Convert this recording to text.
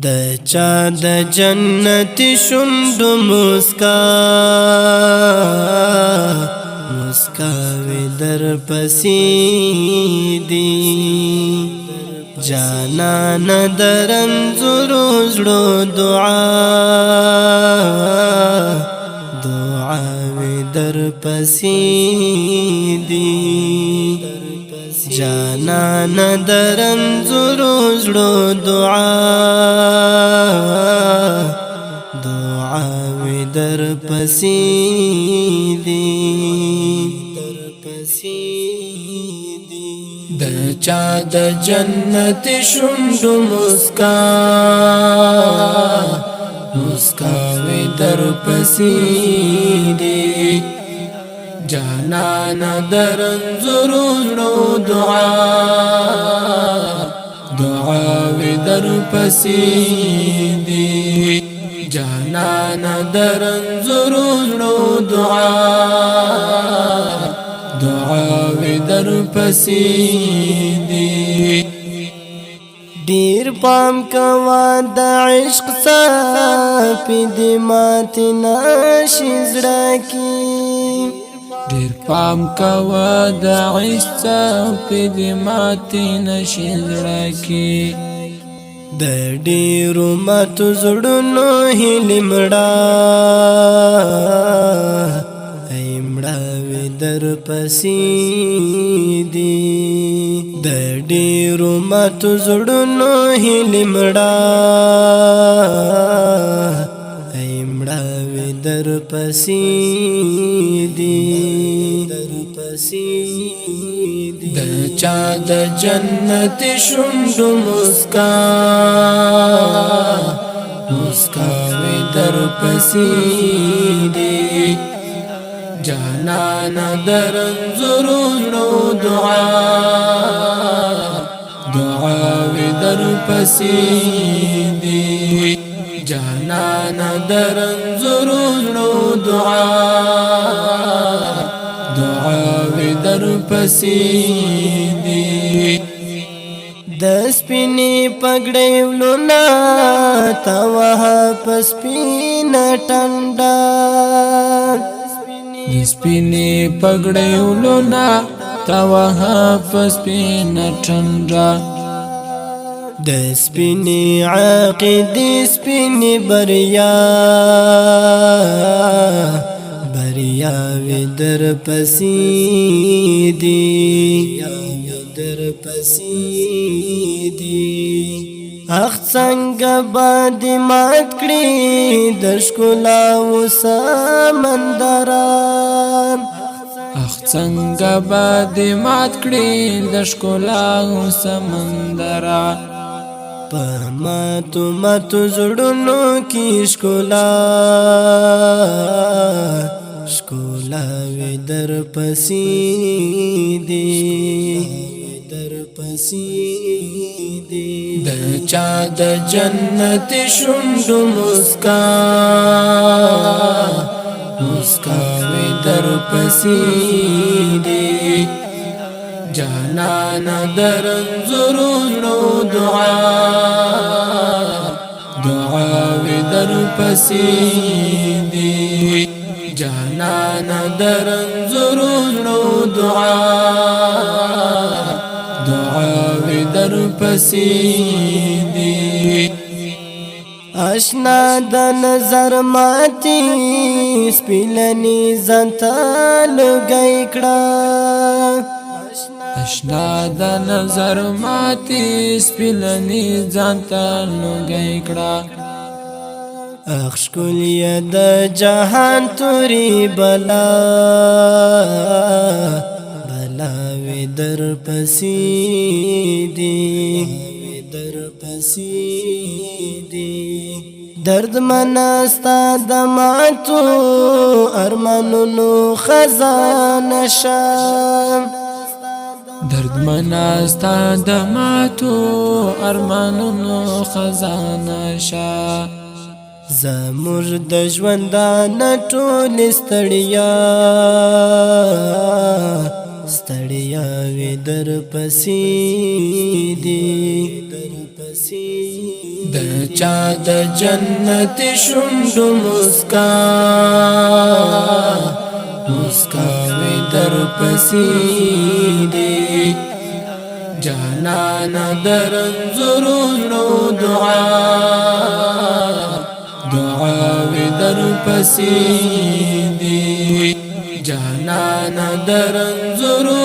د چا د جنت شوند مسکا مسکا وی در پسی دی جانان درنزورو زړو دعا دعا وی در پسی دی جانان درنزورو زړو دعا دعا وی در پسی دی د چا د جنت شوند مسکا مسکا وی در پسی دی جانان درنزورو زړو دعا دعا وی در پسی دی جانان درنزورو زړو دعا دعا وی در پسی دی دیر پام کوا د عشق صافی دی ماتی ناشزړه کی دیر پام کوا د عشق صافی دی ماتی ناشزړه کی د ډیرو ماتو زړونو هیلې مړه در پسی دی د ډیرو ماتو زړونو هیلې مړه مړه وی در پسی دی د چا د جنت شوند مسکا مسکا وی در پسی دی جانان درنزورو زړو دعا دعا وی در پسی دی جانان درنزورو زړو دعا دعا وی در پسی دی د سپینې پګړې ولونا توه پسپینه ټنډه سپینې پګړې ولونا توه پسپینه ټنډه د سپینې عقیدې سپینې بریا بریا وی در پسی دی در پسی دی اخ څنګه باندې مات کړی د ښکلا و سمندران اخ څنګه باندې مات کړی د ښکلا و سمندران په ماتو ماتو زړونو کې ښکلا ښکلا وی در پسی دی در پسی دی د چا د جنت شوند مسکا مسکا وی در پسی دی جانان درنزورو زړو دعا دعا وی در پسی دی جانان درنزورو زړو دعا دعا وی در پسی دی اشنا د نظر ماتی سپیلنی زنتا لګی کړه اشنا د نظر ماتی سپیلنی زنتا لګی کړه اخ ښکلیه د جهان توری بلا وی در پسی دی در پسی دی درد مناستا د ماتو ارمانونو خزانه شام درد مناستا د ماتو ارمانونو خزانه شام زموږ د ژوندانه ټول ستړیا ستړیا وی در پسی دی د چا د جنت شوندو مسکا مسکا وی در پسی دی جانانا در انظرونو دعا دعا وی در پسی دی جانانا در انظرونو